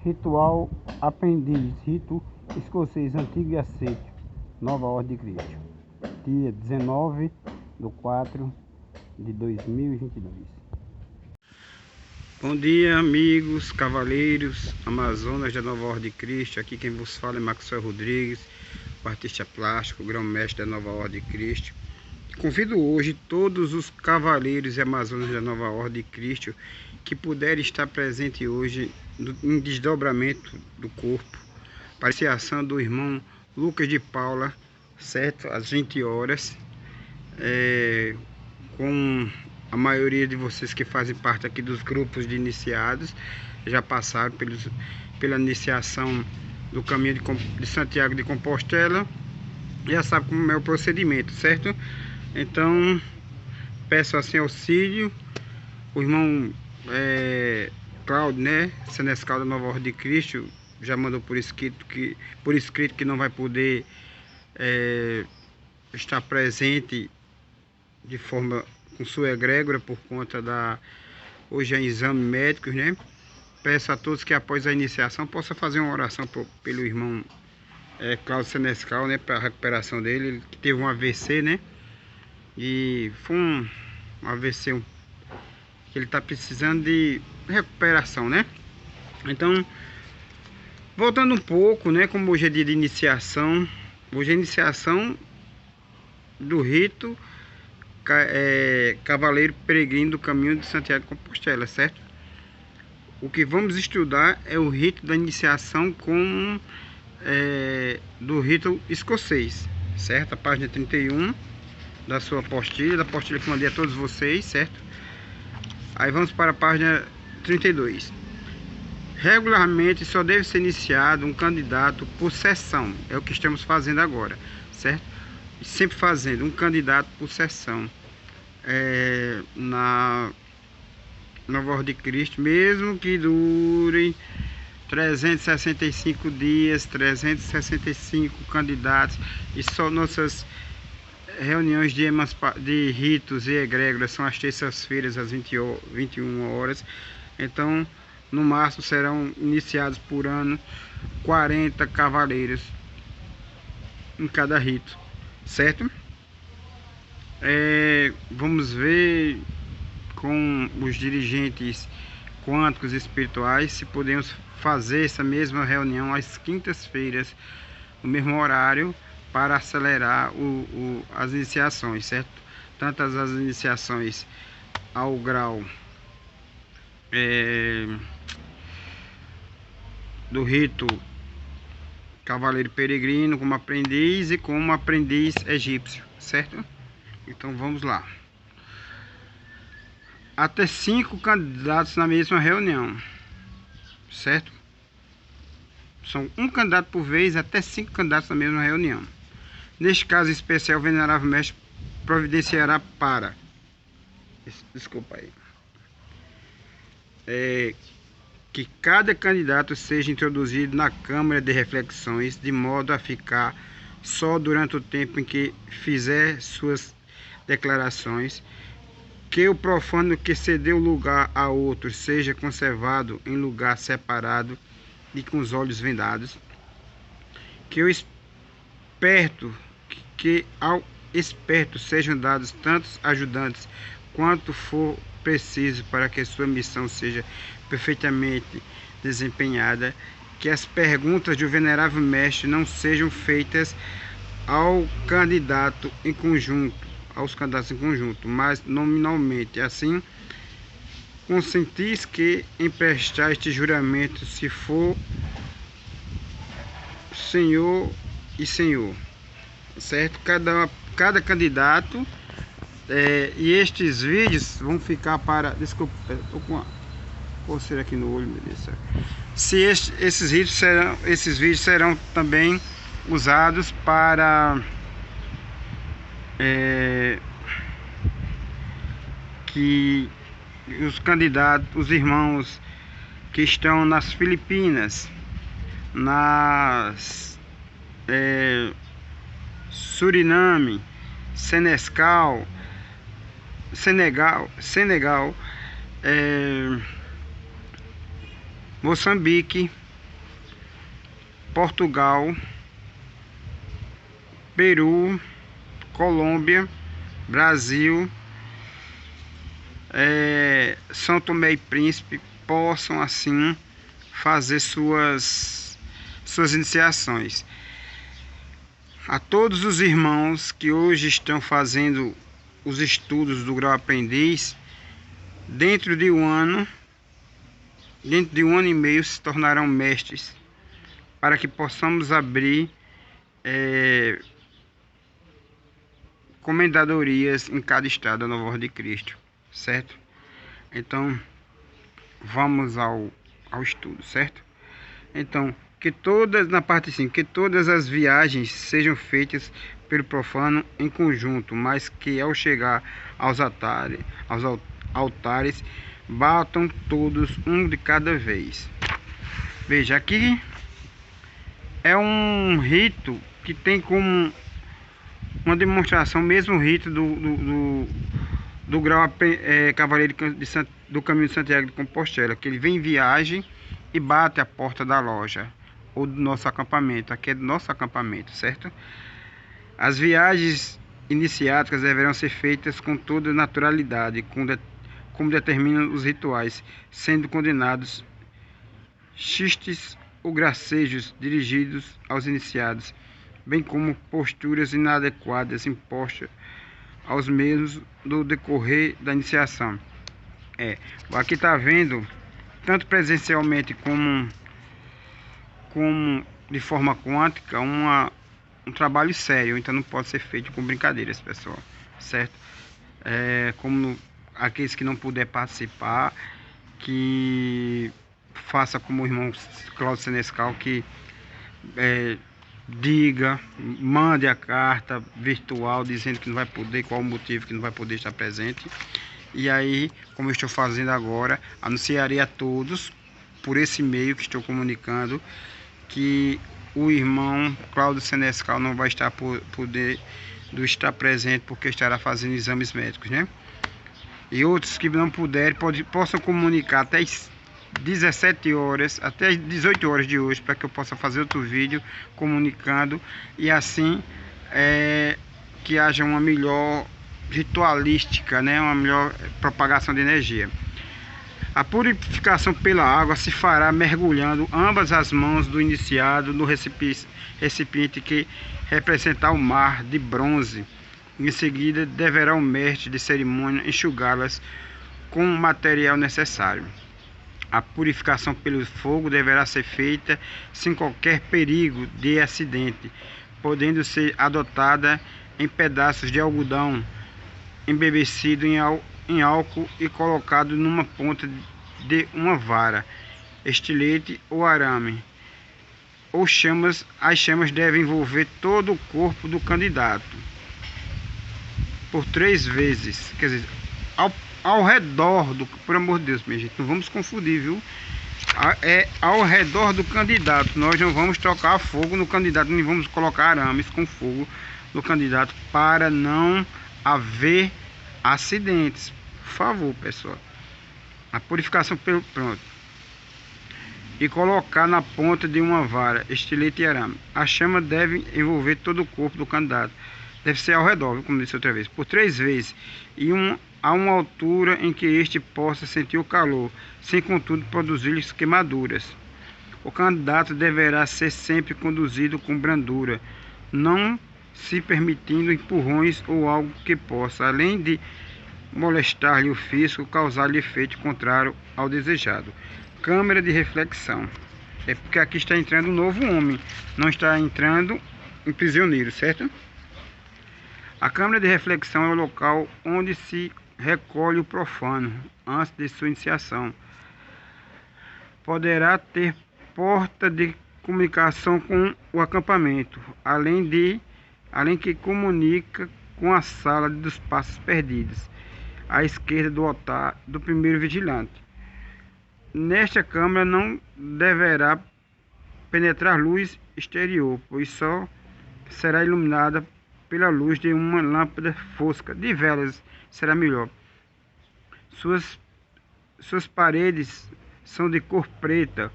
Ritual Aprendiz, Rito Escocês Antigo e Aceito, Nova Ordem de Cristo, dia 19/4/2022. Bom dia, amigos, cavaleiros, amazonas da Nova Ordem de Cristo. Aqui quem vos fala é Maxwell Rodrigues, o artista plástico, grão-mestre da Nova Ordem de Cristo. Convido hoje todos os cavaleiros e amazonas da Nova Ordem de Cristo que puderem estar presente hoje em desdobramento do corpo, para a iniciação do irmão Lucas de Paula, certo? Às 20 horas, com a maioria de vocês que fazem parte aqui dos grupos de iniciados, já passaram pela iniciação do caminho de Santiago de Compostela, já sabe como é o procedimento, certo? Então, peço assim auxílio. O irmão Cláudio, né, senescal da Nova Ordem de Cristo, já mandou por escrito que não vai poder estar presente de forma com sua egrégora por conta hoje é exame médico, né? Peço a todos que após a iniciação possa fazer uma oração pelo irmão Cláudio senescal, né, para a recuperação dele. Ele que teve um AVC, né? E foi um AVC que ele está precisando de recuperação, né? Então, voltando um pouco, né? Como hoje é dia de iniciação, hoje é a iniciação do rito Cavaleiro Peregrino do Caminho de Santiago de Compostela, certo? O que vamos estudar é o rito da iniciação do rito escocês, certo? A página 31 da sua apostila, da apostila que mandei a todos vocês, certo? Aí vamos para a página 32. Regularmente só deve ser iniciado um candidato por sessão, é o que estamos fazendo agora, certo? Sempre fazendo um candidato por sessão na Nova Ordem de Cristo, mesmo que dure 365 dias, 365 candidatos, e só nossas reuniões de ritos e egrégoras são às terças-feiras às 21 horas. Então, no máximo serão iniciados por ano 40 cavaleiros em cada rito, certo? Vamos ver com os dirigentes quânticos espirituais se podemos fazer essa mesma reunião às quintas-feiras, no mesmo horário, para acelerar as iniciações, certo? Tanto as iniciações ao grau do rito Cavaleiro Peregrino como aprendiz e como aprendiz egípcio, certo? Então vamos lá. Até 5 candidatos na mesma reunião, certo? São um candidato por vez, até 5 candidatos na mesma reunião. Neste caso especial, o Venerável Mestre providenciará para... Desculpa aí. Que cada candidato seja introduzido na Câmara de Reflexões, de modo a ficar só durante o tempo em que fizer suas declarações. Que o profano que cedeu lugar a outro seja conservado em lugar separado e com os olhos vendados. Que ao esperto sejam dados tantos ajudantes quanto for preciso para que sua missão seja perfeitamente desempenhada. Que as perguntas do Venerável Mestre não sejam feitas aos candidatos em conjunto, mas nominalmente. Assim, consentis que emprestar este juramento, se for senhor e senhor, certo? Cada candidato, e estes vídeos vão ficar para... Desculpa, estou com uma coceira aqui no olho, meu Deus do céu. Esses vídeos serão também usados para que os candidatos, os irmãos que estão nas Filipinas, Suriname, Senegal, Moçambique, Portugal, Peru, Colômbia, Brasil, São Tomé e Príncipe possam assim fazer suas iniciações. A todos os irmãos que hoje estão fazendo os estudos do grau aprendiz, dentro de um ano e meio se tornarão mestres, para que possamos abrir comendadorias em cada estado da Nova Ordem de Cristo, certo? Então, vamos ao estudo, certo? Então, na parte 5, que todas as viagens sejam feitas pelo profano em conjunto, mas que ao chegar aos altares, batam todos um de cada vez. Veja, aqui é um rito que tem como uma demonstração, mesmo rito do grau Cavaleiro do Caminho de Santiago de Compostela, que ele vem em viagem e bate a porta da loja ou do nosso acampamento. Aqui é do nosso acampamento, certo? As viagens iniciáticas deverão ser feitas com toda naturalidade, como determinam os rituais, sendo condenados xistes ou gracejos dirigidos aos iniciados, bem como posturas inadequadas impostas aos mesmos no decorrer da iniciação. Aqui está vendo, tanto presencialmente como de forma quântica, um trabalho sério, então não pode ser feito com brincadeiras, pessoal, certo? Como aqueles que não puder participar, que faça como o irmão Cláudio Senescal, que mande a carta virtual dizendo que não vai poder, qual o motivo que não vai poder estar presente. E aí, como eu estou fazendo agora, anunciarei a todos, por esse meio que estou comunicando, que o irmão Cláudio Senescal não vai poder estar presente, porque estará fazendo exames médicos, né? E outros que não puderem, possam comunicar até 17 horas, até 18 horas de hoje, para que eu possa fazer outro vídeo comunicando, e assim que haja uma melhor ritualística, né? Uma melhor propagação de energia. A purificação pela água se fará mergulhando ambas as mãos do iniciado no recipiente que representar o mar de bronze. Em seguida, deverá o mestre de cerimônia enxugá-las com o material necessário. A purificação pelo fogo deverá ser feita sem qualquer perigo de acidente, podendo ser adotada em pedaços de algodão embebecido em álcool e colocado numa ponta de uma vara, estilete ou arame. As chamas devem envolver todo o corpo do candidato por 3 vezes, quer dizer, ao redor do, por amor de Deus, minha gente, não vamos confundir, viu? Ao redor do candidato. Nós não vamos tocar fogo no candidato, nem vamos colocar arames com fogo no candidato, para não haver acidentes. Por favor, pessoal. A purificação pronto. E colocar na ponta de uma vara, estilete e arame. A chama deve envolver todo o corpo do candidato. Deve ser ao redor, como disse outra vez, por 3 vezes, e a uma altura em que este possa sentir o calor, sem contudo produzir queimaduras. O candidato deverá ser sempre conduzido com brandura, não se permitindo empurrões ou algo que possa, além de molestar-lhe o físico, causar-lhe efeito contrário ao desejado. Câmara de reflexão. É porque aqui está entrando um novo homem, não está entrando um prisioneiro, certo? A câmara de reflexão é o local onde se recolhe o profano antes de sua iniciação. Poderá ter porta de comunicação com o acampamento, além que comunica com a sala dos passos perdidos, à esquerda do altar do primeiro vigilante. Nesta câmara não deverá penetrar luz exterior, pois só será iluminada pela luz de uma lâmpada fosca, de velas será melhor. Suas paredes são de cor preta,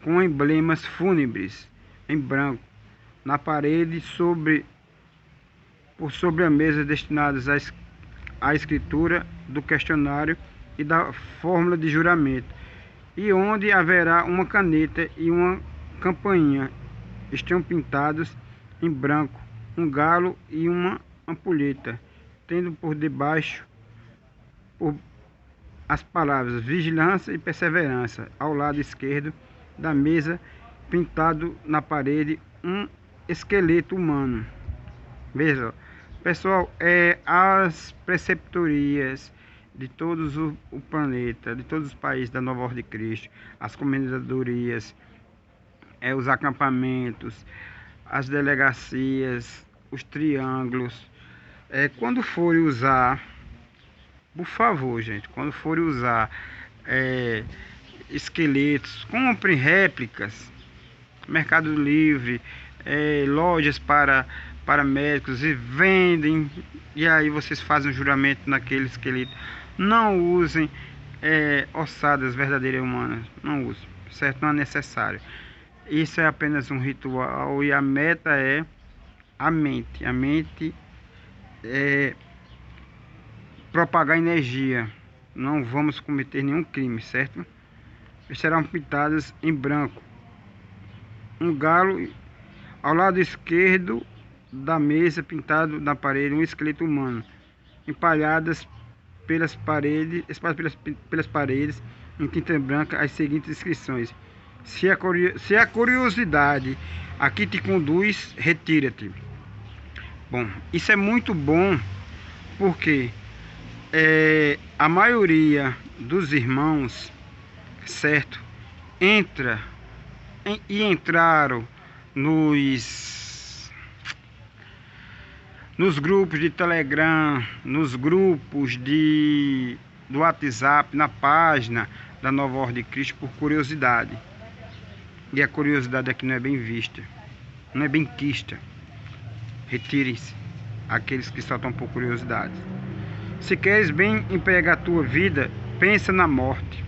com emblemas fúnebres, em branco na parede por sobre a mesa destinadas à escritura do questionário e da fórmula de juramento, e onde haverá uma caneta e uma campainha. Estão pintados em branco um galo e uma ampulheta, tendo por debaixo as palavras vigilância e perseverança. Ao lado esquerdo da mesa, pintado na parede, um esqueleto humano. Veja, pessoal, as preceptorias de todos o planeta, de todos os países da Nova Ordem de Cristo, as comendadorias, os acampamentos, as delegacias, os triângulos, quando forem usar, por favor, gente, quando forem usar esqueletos, comprem réplicas, Mercado Livre, lojas para médicos, e vendem, e aí vocês fazem um juramento naquele esqueleto. Não usem ossadas verdadeiras humanas, não usem, certo? Não é necessário. Isso é apenas um ritual, e a meta é a mente é propagar energia. Não vamos cometer nenhum crime, certo? Serão pintadas em branco um galo, ao lado esquerdo da mesa, pintado na parede um esqueleto humano, empalhadas pelas paredes em tinta branca as seguintes inscrições: se a curiosidade aqui te conduz, retira-te. Bom, isso é muito bom, porque a maioria dos irmãos, certo, entraram nos grupos de Telegram, nos grupos do WhatsApp, na página da Nova Ordem de Cristo, por curiosidade. E a curiosidade aqui não é bem vista, não é bem quista. Retirem-se aqueles que só estão por curiosidade. Se queres bem empregar a tua vida, pensa na morte.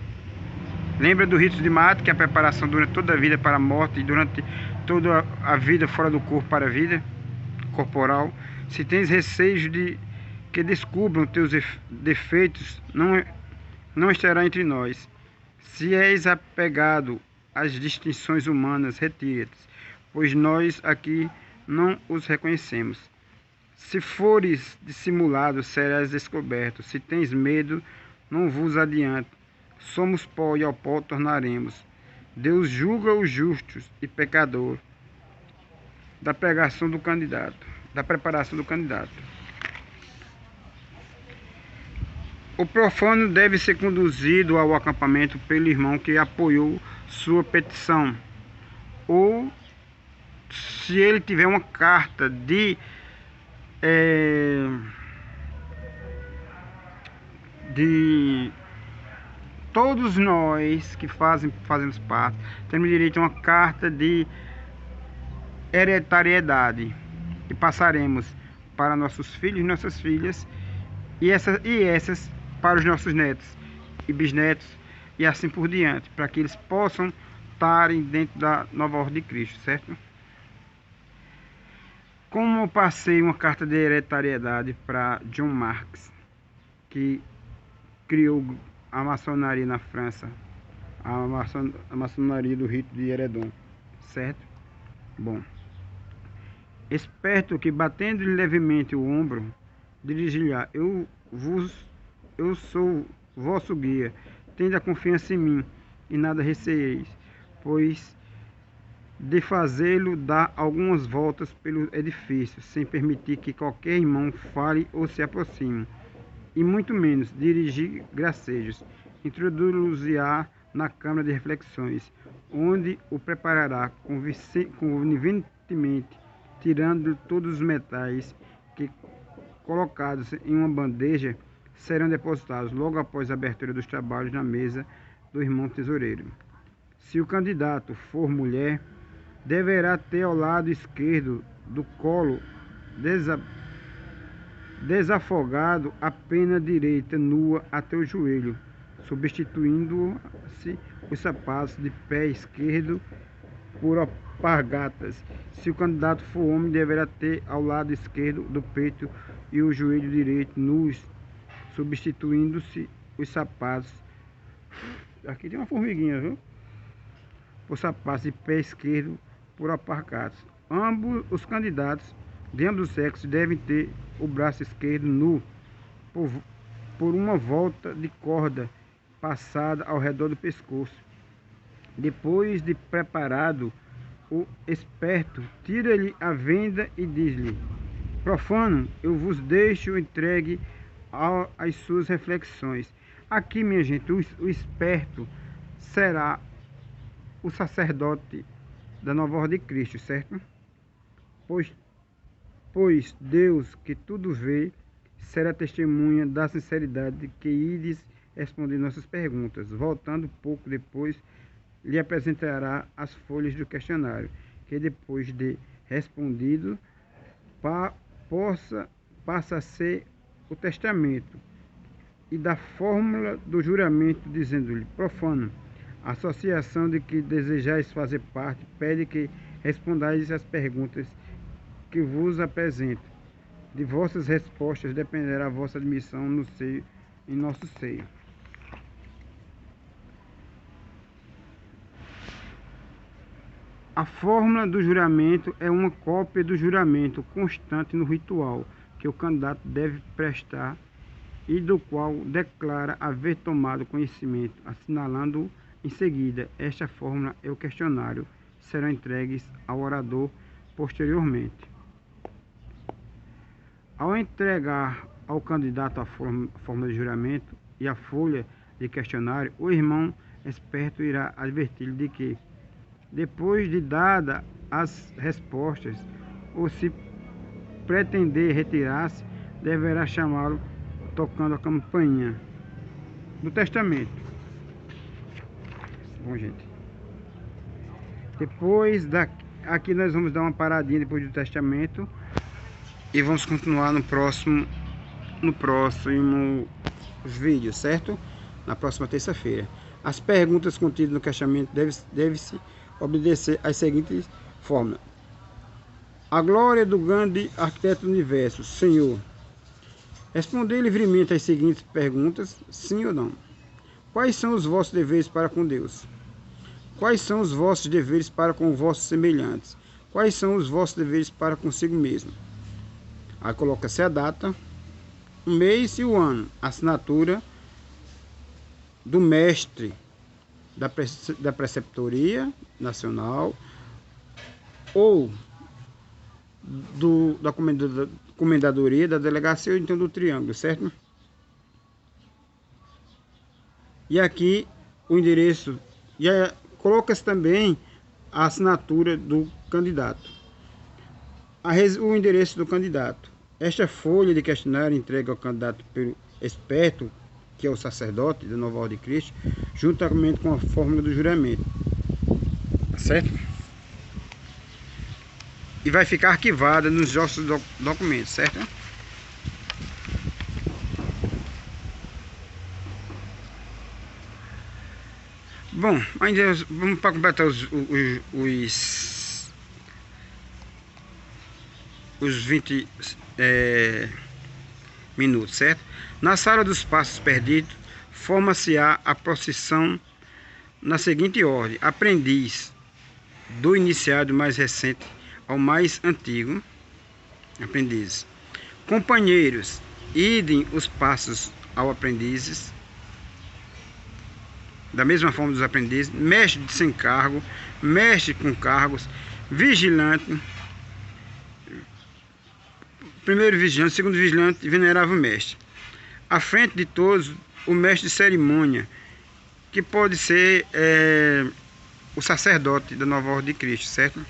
Lembra do rito de mate, que é a preparação durante toda a vida para a morte e durante toda a vida fora do corpo para a vida corporal. Se tens receio de que descubram teus defeitos, não estará entre nós. Se és apegado às distinções humanas, retira-te, pois nós aqui não os reconhecemos. Se fores dissimulado, serás descoberto. Se tens medo, não vos adiante. Somos pó e ao pó tornaremos. Deus julga os justos e pecador da preparação do candidato. O profano deve ser conduzido ao acampamento pelo irmão que apoiou sua petição, ou se ele tiver uma carta de todos nós que fazemos parte, temos direito a uma carta de hereditariedade, e passaremos para nossos filhos e nossas filhas, e essas para os nossos netos e bisnetos, e assim por diante, para que eles possam estarem dentro da Nova Ordem de Cristo, certo? Como eu passei uma carta de hereditariedade para John Marx, que criou a maçonaria na França, a maçonaria do rito de Heredon, certo? Bom, esperto que, batendo-lhe levemente o ombro, dirigi-lhe: eu sou vosso guia, tende a confiança em mim, e nada receeis, pois de fazê-lo dar algumas voltas pelo edifício, sem permitir que qualquer irmão fale ou se aproxime, e muito menos dirigir gracejos. Introduz-lo-á na câmara de reflexões, onde o preparará convenientemente, tirando todos os metais que, colocados em uma bandeja, serão depositados logo após a abertura dos trabalhos na mesa do irmão tesoureiro. Se o candidato for mulher, deverá ter ao lado esquerdo do colo desafogado a pena direita nua até o joelho, substituindo-se os sapatos de pé esquerdo por alpargatas. Se o candidato for homem, deverá ter ao lado esquerdo do peito e o joelho direito nus, substituindo-se os sapatos. Aqui tem uma formiguinha, viu? Por sapatos de pé esquerdo por alpargatas. Ambos os candidatos de ambos os sexos devem ter o braço esquerdo nu por uma volta de corda passada ao redor do pescoço. Depois de preparado, o esperto tira-lhe a venda e diz-lhe: profano, eu vos deixo entregue às suas reflexões. Aqui, minha gente, o esperto será o sacerdote da nova ordem de Cristo, certo? Pois Deus, que tudo vê, será testemunha da sinceridade que ides responder nossas perguntas. Voltando pouco depois, lhe apresentará as folhas do questionário, que depois de respondido, passa a ser o testamento, e da fórmula do juramento, dizendo-lhe: profano, a associação de que desejais fazer parte pede que respondais às perguntas que vos apresento. De vossas respostas dependerá a vossa admissão no seio, em nosso seio. A fórmula do juramento é uma cópia do juramento constante no ritual que o candidato deve prestar e do qual declara haver tomado conhecimento, assinalando em seguida. Esta fórmula e o questionário serão entregues ao orador posteriormente. Ao entregar ao candidato a fórmula de juramento e a folha de questionário, o irmão esperto irá advertir-lhe de que, depois de dadas as respostas, ou se pretender retirar-se, deverá chamá-lo tocando a campainha do testamento. Bom, gente, aqui nós vamos dar uma paradinha depois do testamento e vamos continuar no próximo vídeo, certo? Na próxima terça-feira. As perguntas contidas no questionamento deve-se obedecer às seguintes fórmulas. A glória do grande arquiteto do universo, Senhor. Responder livremente às seguintes perguntas, sim ou não. Quais são os vossos deveres para com Deus? Quais são os vossos deveres para com os vossos semelhantes? Quais são os vossos deveres para consigo mesmo? Aí coloca-se a data, o mês e o ano, a assinatura do mestre da Preceptoria Nacional ou da Comendadoria da Delegacia ou então do Triângulo, certo? E aqui o endereço, coloca-se também a assinatura do candidato, o endereço do candidato. Esta folha de questionário entregue ao candidato pelo esperto, que é o sacerdote da nova ordem de Cristo, juntamente com a fórmula do juramento, certo? E vai ficar arquivada nos nossos documentos, certo? Bom, ainda vamos para completar os 20 minutos, certo? Na sala dos passos perdidos, forma-se-á a procissão na seguinte ordem: aprendiz, do iniciado mais recente ao mais antigo, aprendizes. Companheiros, idem os passos ao aprendizes, da mesma forma dos aprendizes. Mestre sem cargo, mestre com cargos, vigilante, primeiro vigilante, segundo vigilante, venerável mestre. À frente de todos, o mestre de cerimônia, que pode ser o sacerdote da nova ordem de Cristo, certo?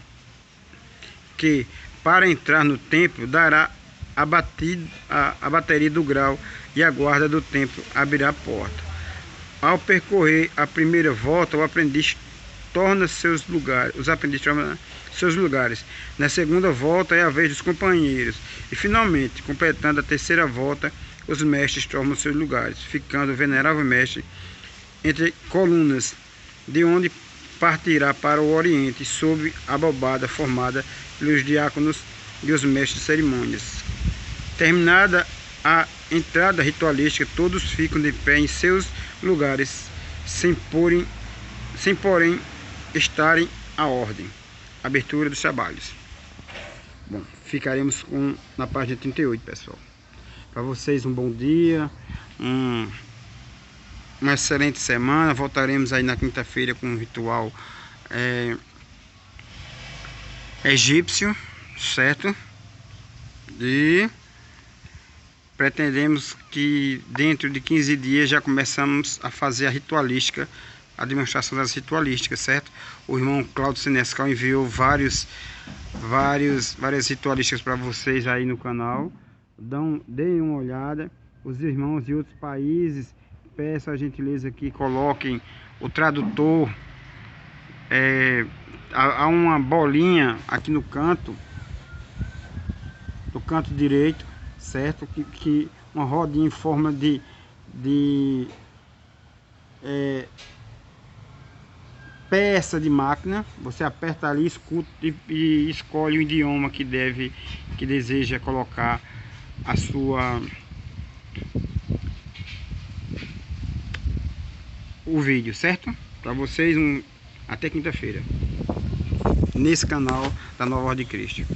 Que para entrar no templo dará a bateria do grau e a guarda do templo abrirá a porta. Ao percorrer a primeira volta, o aprendiz torna seus lugares, os aprendizes tornam seus lugares. Na segunda volta é a vez dos companheiros. E finalmente, completando a terceira volta, os mestres tomam seus lugares, ficando o venerável mestre entre colunas, de onde partirá para o Oriente sob a bobada formada pelos diáconos e os mestres de cerimônias. Terminada a entrada ritualística, todos ficam de pé em seus lugares, sem porém estarem à ordem. Abertura dos trabalhos. Bom, ficaremos na página 38, pessoal. Para vocês um bom dia, uma excelente semana. Voltaremos aí na quinta-feira com um ritual egípcio, certo? E pretendemos que dentro de 15 dias já começamos a fazer a ritualística, a demonstração das ritualísticas, certo? O irmão Cláudio Senescal enviou várias ritualísticas para vocês aí no canal. Deem uma olhada. Os irmãos de outros países, peço a gentileza que coloquem o tradutor. Há uma bolinha aqui no canto direito, certo? Que uma rodinha em forma de peça de máquina. Você aperta ali, escuta e escolhe o idioma que deseja colocar o vídeo, certo? Para vocês até quinta-feira nesse canal da Nova Ordem de Cristo.